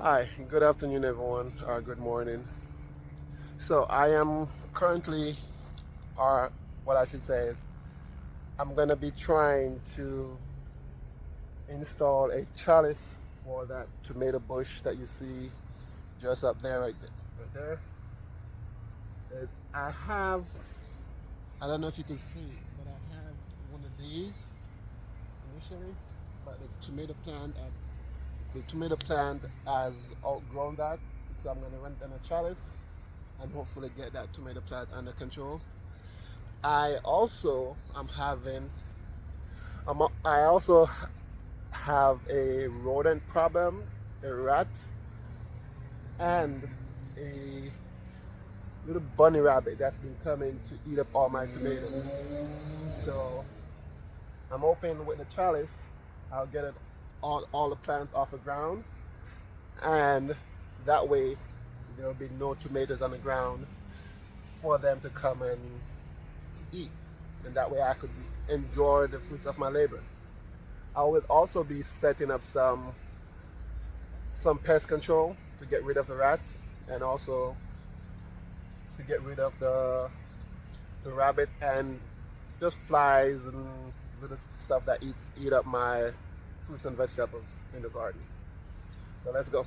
Hi, good afternoon, everyone, or good morning. So, I am currently, or what I should say is, I'm going to be trying to install a trellis for that tomato bush that you see just up there, right there. Right there. I don't know if you can see it, but I have one of these initially, but the tomato plant has outgrown that, so I'm going to rent in a trellis and hopefully get that tomato plant under control. I also am having I also have a rodent problem, a rat, and a little bunny rabbit that's been coming to eat up all my tomatoes. So I'm hoping with the trellis, I'll get it all the plants off the ground, and that way there'll be no tomatoes on the ground for them to come and eat, and that way I could enjoy the fruits of my labor. I would also be setting up some pest control to get rid of the rats and also to get rid of the rabbit and just flies and little stuff that eat up my fruits and vegetables in the garden. So let's go.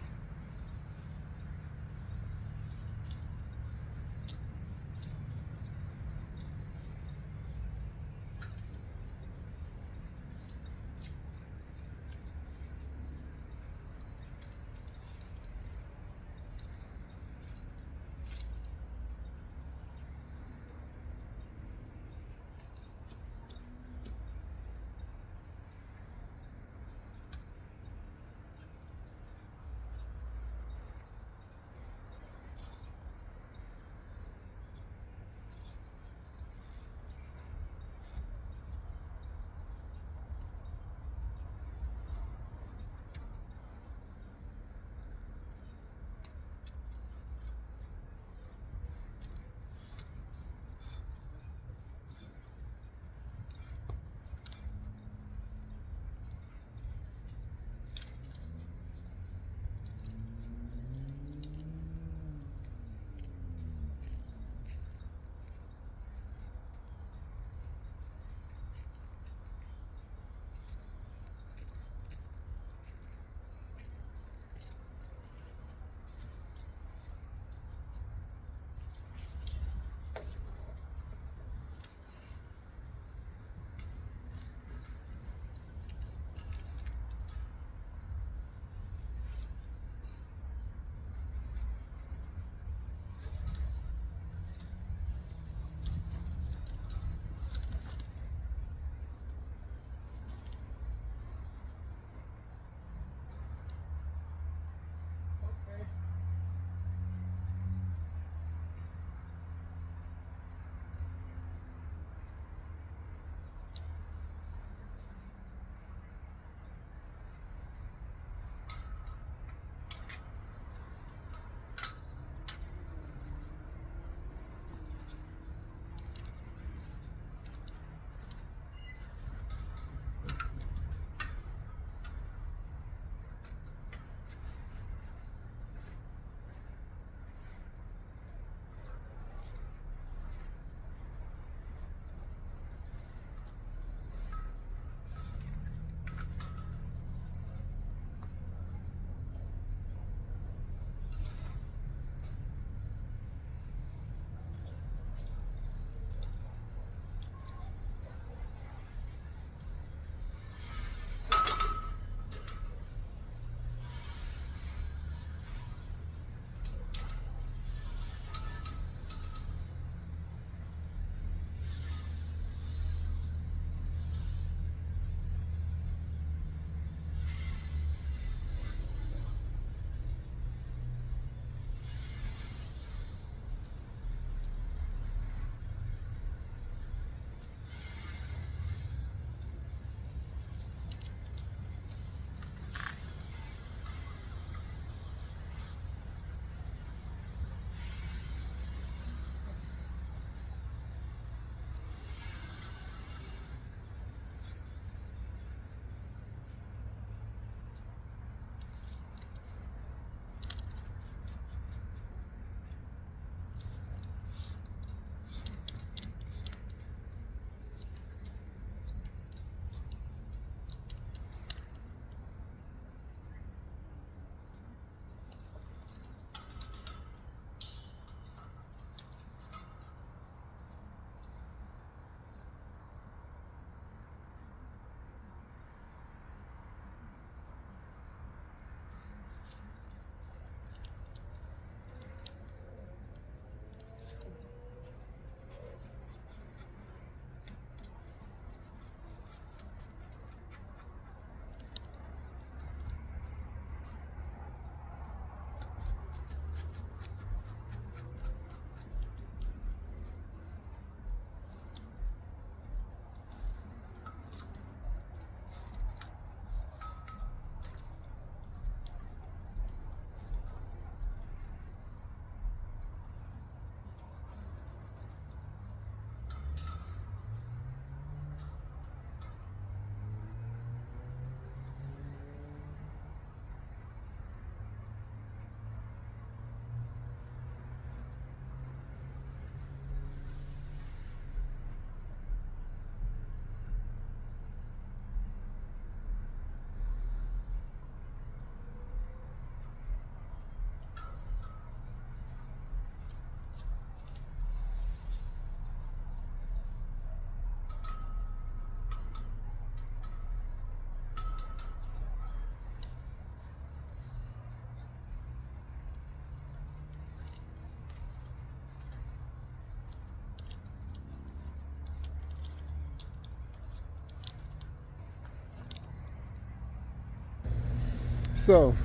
So,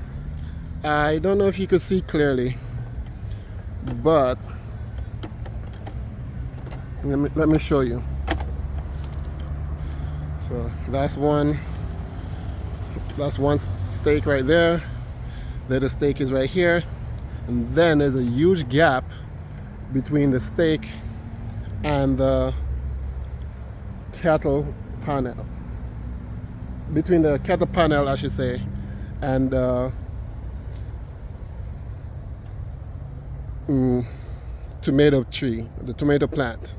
I don't know if you could see clearly, but let me show you. So that's one stake right there. The other stake is right here, and then there's a huge gap between the stake and the cattle panel. Between the cattle panel, I should say, and tomato tree, the tomato plant.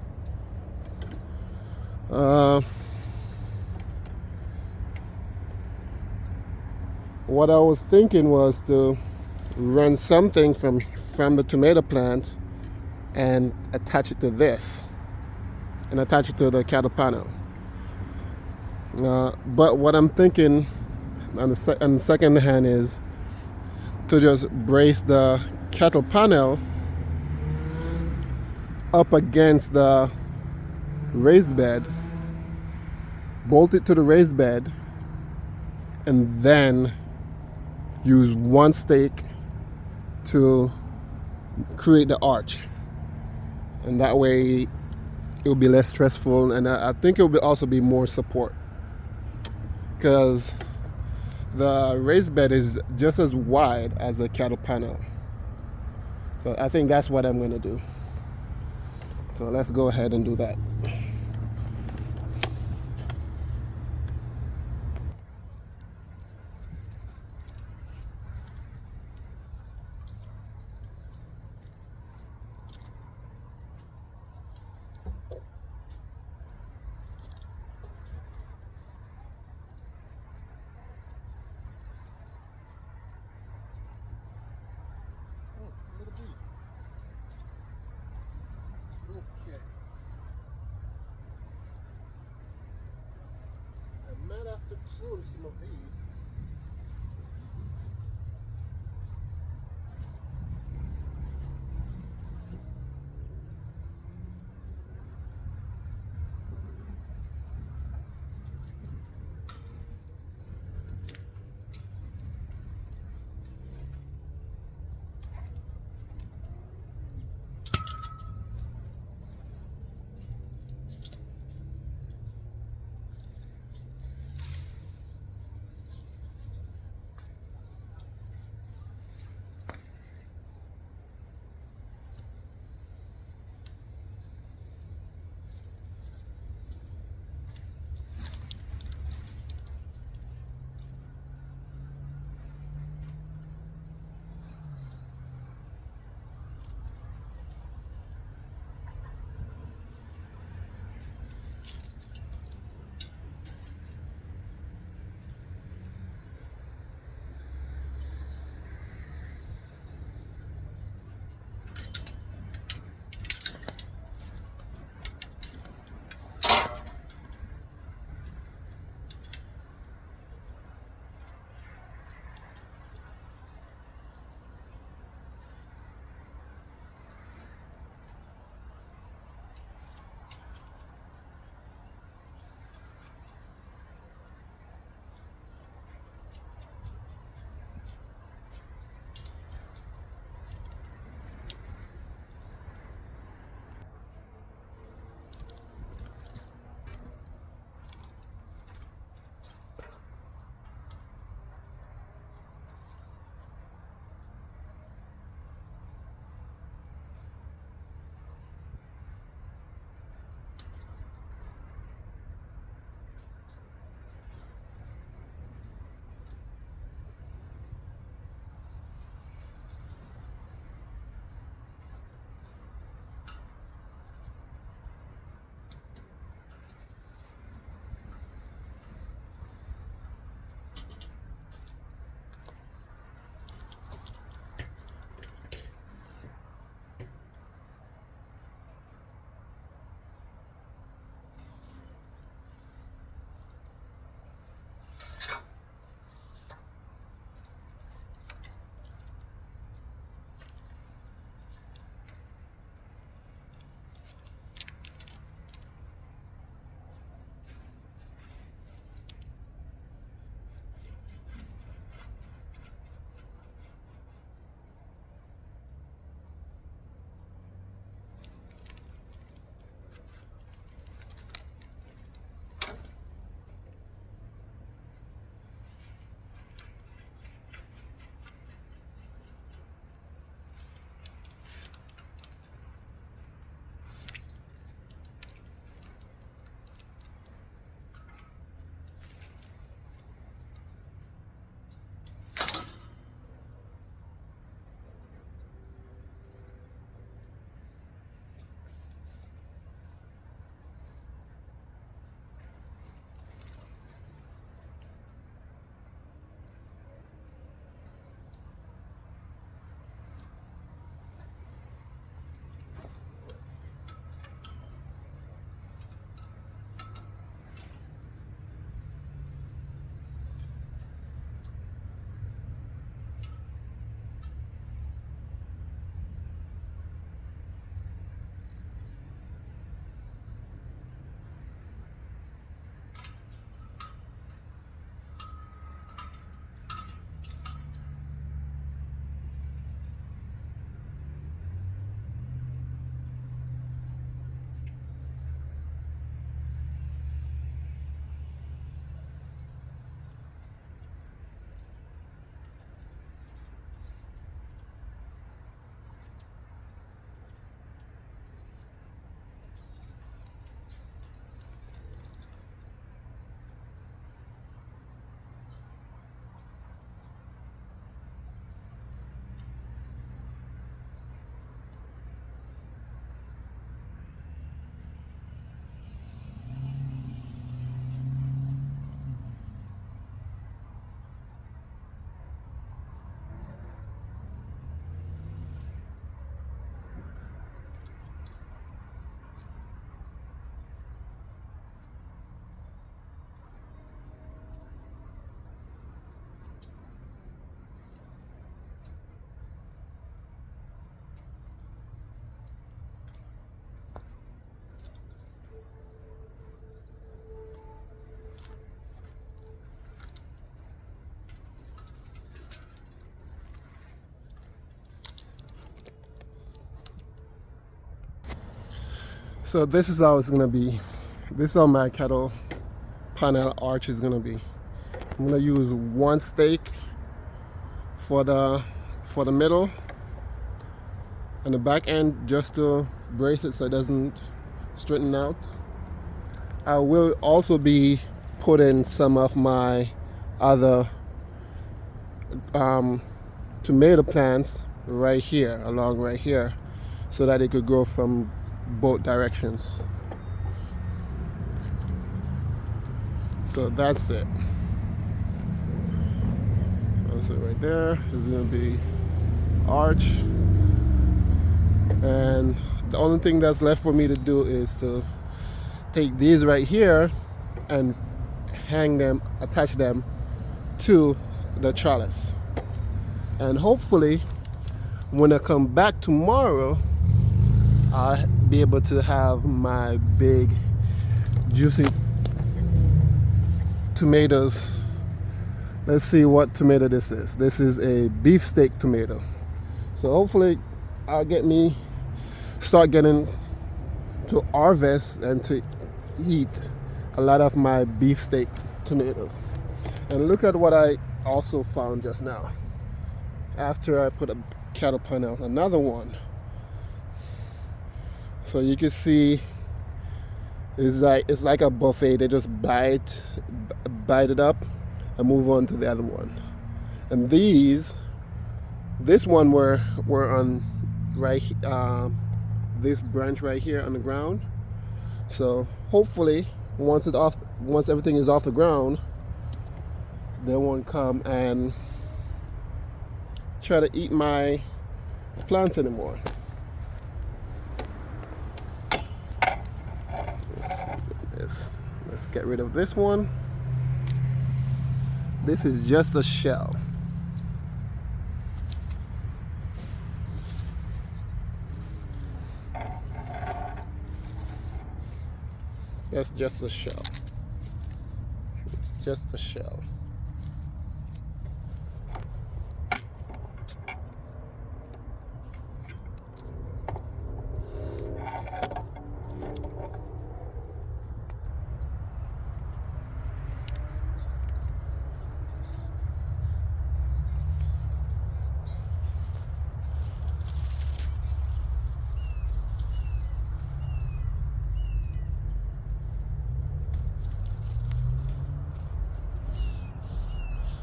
What I was thinking was to run something from the tomato plant and attach it to this, and attach it to the cattle panel. But what I'm thinking on the second hand is to just brace the cattle panel up against the raised bed, bolt it to the raised bed, and then use one stake to create the arch. And that way it will be less stressful, and I think it will also be more support, because the raised bed is just as wide as a cattle panel. So I think that's what I'm going to do. So let's go ahead and do that. Okay. I might have to prune some of these. So this is how it's gonna be. This is how my kettle panel arch is gonna be. I'm gonna use one stake for the middle and the back end just to brace it so it doesn't straighten out. I will also be putting some of my other tomato plants right here, along right here, so that it could grow from both directions. So that's it. That's it right there. This is gonna be arch. And the only thing that's left for me to do is to take these right here and hang them, attach them to the trellis. And hopefully when I come back tomorrow, I'll be able to have my big juicy tomatoes. Let's see what tomato this is. This is a beefsteak tomato. So hopefully I'll start getting to harvest and to eat a lot of my beefsteak tomatoes. And look at what I also found just now. After I put a kettle panel, another one. So you can see it's like a buffet. They just bite it up and move on to the other one. And this one were on right this branch right here on the ground. So hopefully once everything is off the ground, they won't come and try to eat my plants anymore. Let's get rid of this one. This is just a shell. That's just a shell. It's just a shell.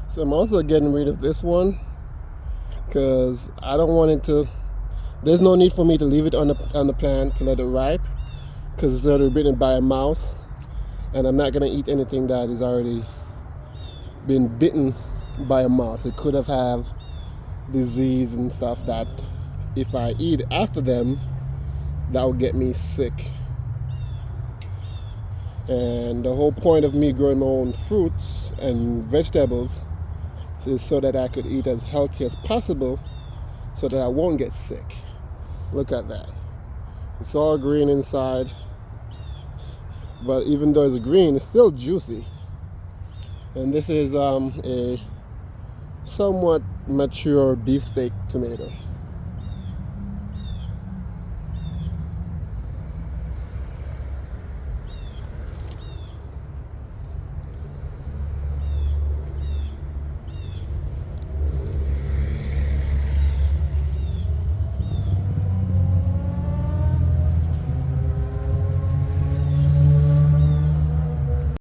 So I'm also getting rid of this one because I don't want it to, there's no need for me to leave it on the plant to let it ripe because it's already bitten by a mouse, and I'm not going to eat anything that has already been bitten by a mouse. It could have disease and stuff that if I eat after them, that will get me sick. And the whole point of me growing my own fruits and vegetables is so that I could eat as healthy as possible so that I won't get sick. Look at that. It's all green inside, but even though it's green, it's still juicy. And this is a somewhat mature beefsteak tomato.